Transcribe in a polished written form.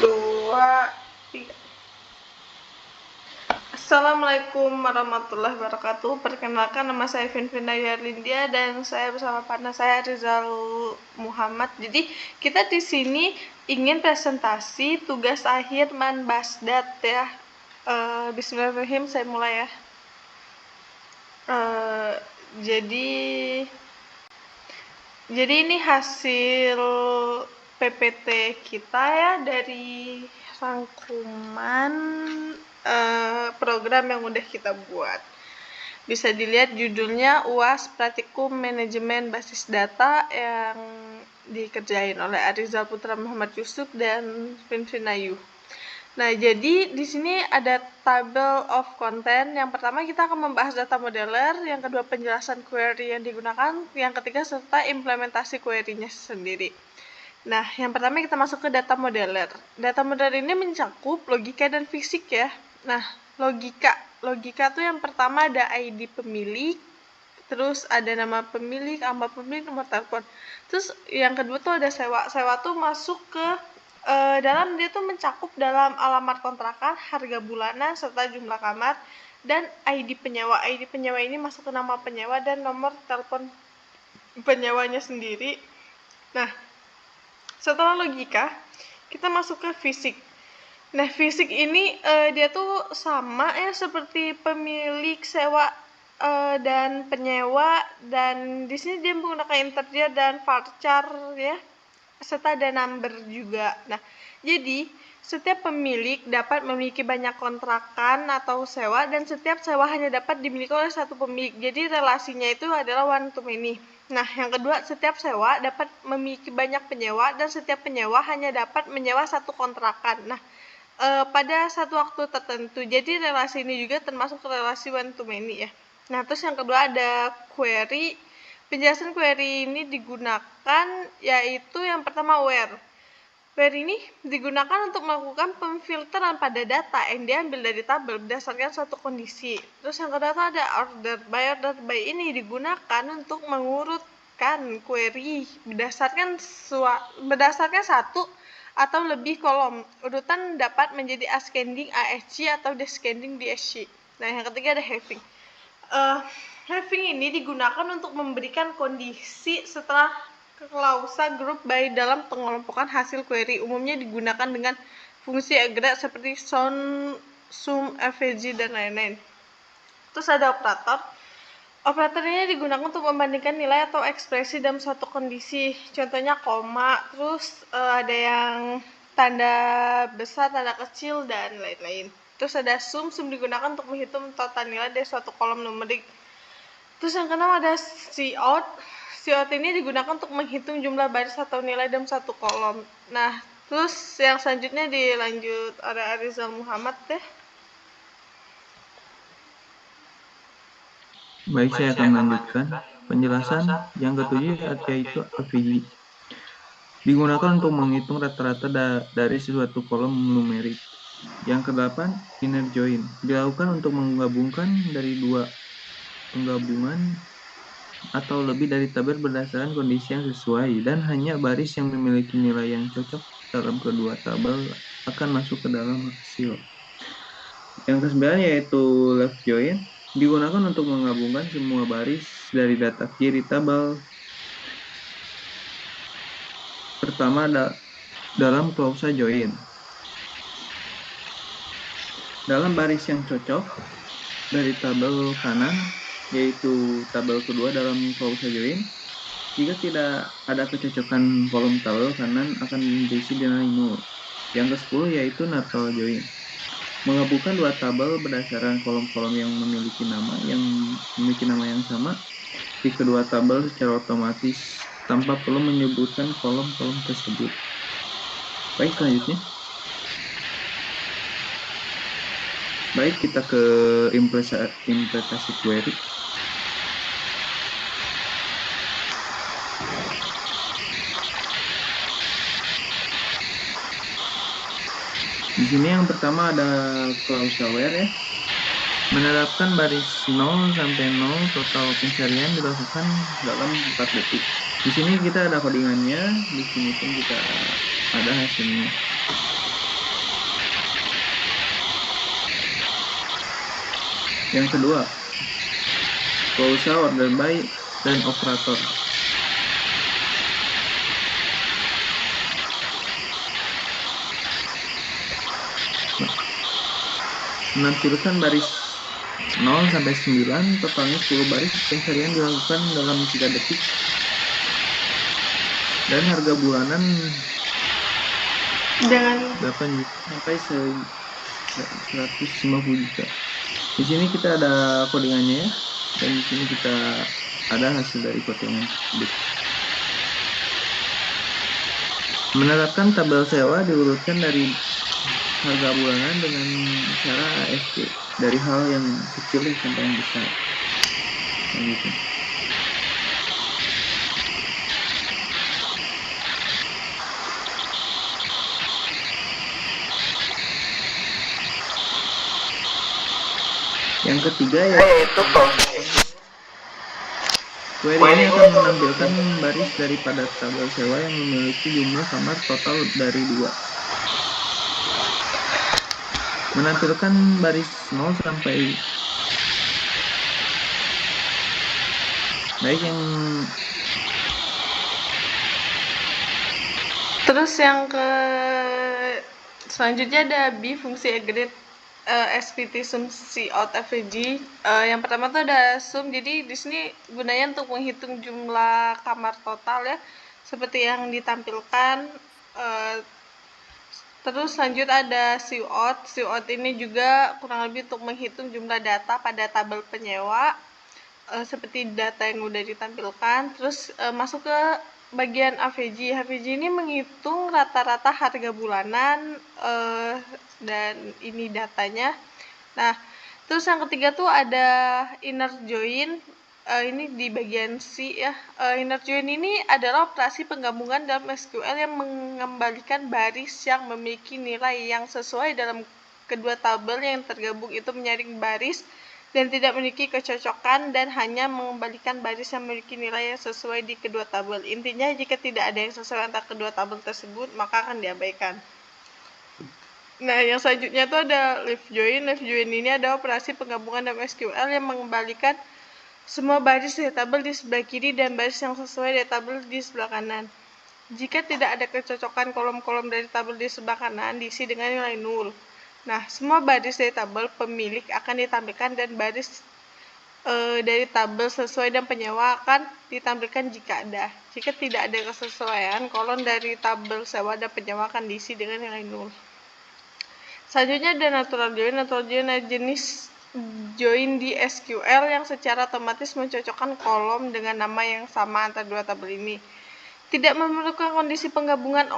Dua, tiga. Assalamualaikum warahmatullahi wabarakatuh. Perkenalkan, nama saya Vinvina Yarlindia dan saya bersama partner saya Rizal Muhammad. Jadi kita di sini ingin presentasi tugas akhir Manbasdat ya. Bismillahirrahmanirrahim, saya mulai ya. Jadi ini hasil PPT kita ya dari rangkuman program yang udah kita buat. Bisa dilihat judulnya UAS Praktikum Manajemen Basis Data yang dikerjain oleh Arizal Putra Muhammad Yusuf dan Vinvina Yu. Nah, jadi di sini ada table of content. Yang pertama kita akan membahas data modeler, yang kedua penjelasan query yang digunakan, yang ketiga serta implementasi query-nya sendiri. Nah, yang pertama kita masuk ke data modeler. Data modeler ini mencakup logika dan fisik ya. Nah, logika tuh yang pertama ada ID pemilik, terus ada nama pemilik, alamat pemilik, nomor telepon. Terus yang kedua tuh ada sewa. Sewa tuh masuk ke dalam dia tuh mencakup dalam alamat kontrakan, harga bulanan, serta jumlah kamar, dan ID penyewa. ID penyewa ini masuk ke nama penyewa dan nomor telepon penyewanya sendiri. Nah, setelah logika, kita masuk ke fisik. Nah, fisik ini dia tuh sama ya seperti pemilik, sewa, dan penyewa, dan di sini dia menggunakan integer dan varchar ya, serta ada number juga. Nah, jadi setiap pemilik dapat memiliki banyak kontrakan atau sewa dan setiap sewa hanya dapat dimiliki oleh satu pemilik. Jadi relasinya itu adalah one to many. Nah, yang kedua, setiap sewa dapat memiliki banyak penyewa dan setiap penyewa hanya dapat menyewa satu kontrakan. Nah, pada satu waktu tertentu. Jadi relasi ini juga termasuk relasi one to many ya. Nah, terus yang kedua ada query. Penjelasan query ini digunakan yaitu yang pertama where. Where ini digunakan untuk melakukan pemfilteran pada data yang diambil dari tabel berdasarkan suatu kondisi. Terus yang kedua ada order by. Order by ini digunakan untuk mengurutkan query berdasarkan satu atau lebih kolom. Urutan dapat menjadi ascending ASC atau descending DSC. Nah, yang ketiga ada having. Having ini digunakan untuk memberikan kondisi setelah klausa group by dalam pengelompokan hasil query. Umumnya digunakan dengan fungsi agregat seperti sum, average, dan lain-lain. Terus ada operator. Operator ini digunakan untuk membandingkan nilai atau ekspresi dalam suatu kondisi. Contohnya koma, terus ada yang tanda besar, tanda kecil, dan lain-lain. Terus ada sum digunakan untuk menghitung total nilai dari suatu kolom numerik. Terus yang keenam ada cout. Cout ini digunakan untuk menghitung jumlah baris atau nilai dalam satu kolom. Nah, terus yang selanjutnya dilanjut ada Arizal Muhammad deh. Baik, saya akan melanjutkan penjelasan yang ketujuh yaitu AVG. Digunakan untuk menghitung rata-rata dari suatu kolom numerik. Yang kedelapan, inner join. Dilakukan untuk menggabungkan dari dua penggabungan atau lebih dari tabel berdasarkan kondisi yang sesuai dan hanya baris yang memiliki nilai yang cocok dalam kedua tabel akan masuk ke dalam hasil. Yang kesembilan yaitu left join. Digunakan untuk menggabungkan semua baris dari data kiri tabel pertama dalam klausa join. Dalam baris yang cocok dari tabel kanan, yaitu tabel kedua dalam klausa join, jika tidak ada kecocokan kolom tabel kanan akan diisi nilai 0. Yang ke-10 yaitu neutral join. Menggabungkan dua tabel berdasarkan kolom-kolom yang memiliki nama yang sama di kedua tabel secara otomatis tanpa perlu menyebutkan kolom-kolom tersebut. Baik, selanjutnya. Baik, kita ke implementasi query. Di sini yang pertama ada klausa where ya. Menerapkan baris 0 sampai 0 total pencarian dilakukan dalam 4 detik. Di sini kita ada codingannya, di sini pun kita ada hasilnya. Yang kedua, klausa order by dan operator. Menampilkan baris 0 sampai 9, totalnya 10 baris, pencarian dilakukan dalam 3 detik, dan harga bulanan dengan 8 juta sampai 150 juta. Di sini kita ada codingannya ya, dan di sini kita ada hasil dari codingan tersebut. Menerapkan tabel sewa diurutkan dari harga bulanan dengan cara ASP, dari hal yang kecil sampai yang besar. Gitu. Yang ketiga yaitu query ini akan menampilkan baris daripada tabel sewa yang memiliki jumlah kamar total dari 2. Menampilkan baris 0 sampai baik yang terus yang ke selanjutnya ada B, fungsi aggregate SPT sum cout FVG. Yang pertama tuh ada sum, jadi di sini gunanya untuk menghitung jumlah kamar total ya, seperti yang ditampilkan. Terus lanjut ada cout. Cout ini juga kurang lebih untuk menghitung jumlah data pada tabel penyewa, seperti data yang udah ditampilkan. Terus masuk ke bagian AVG. AVG ini menghitung rata-rata harga bulanan, dan ini datanya. Nah, terus yang ketiga tuh ada inner join. Ini di bagian C ya. Inner join ini adalah operasi penggabungan dalam SQL yang mengembalikan baris yang memiliki nilai yang sesuai dalam kedua tabel yang tergabung itu menyaring baris dan tidak memiliki kecocokan, dan hanya mengembalikan baris yang memiliki nilai yang sesuai di kedua tabel. Intinya jika tidak ada yang sesuai antara kedua tabel tersebut, maka akan diabaikan. Nah, yang selanjutnya itu ada leaf join. Leaf join ini ada operasi penggabungan dalam SQL yang mengembalikan semua baris dari tabel di sebelah kiri dan baris yang sesuai dari tabel di sebelah kanan. Jika tidak ada kecocokan kolom-kolom dari tabel di sebelah kanan, diisi dengan nilai 0. Nah, semua baris dari tabel pemilik akan ditampilkan, dan baris dari tabel sesuai dan penyewa akan ditampilkan jika ada. Jika tidak ada kesesuaian, kolom dari tabel sewa dan penyewa akan diisi dengan nilai 0. Selanjutnya ada natural join. Natural join adalah jenis join di SQL yang secara otomatis mencocokkan kolom dengan nama yang sama antara dua tabel ini. Tidak memerlukan kondisi penggabungan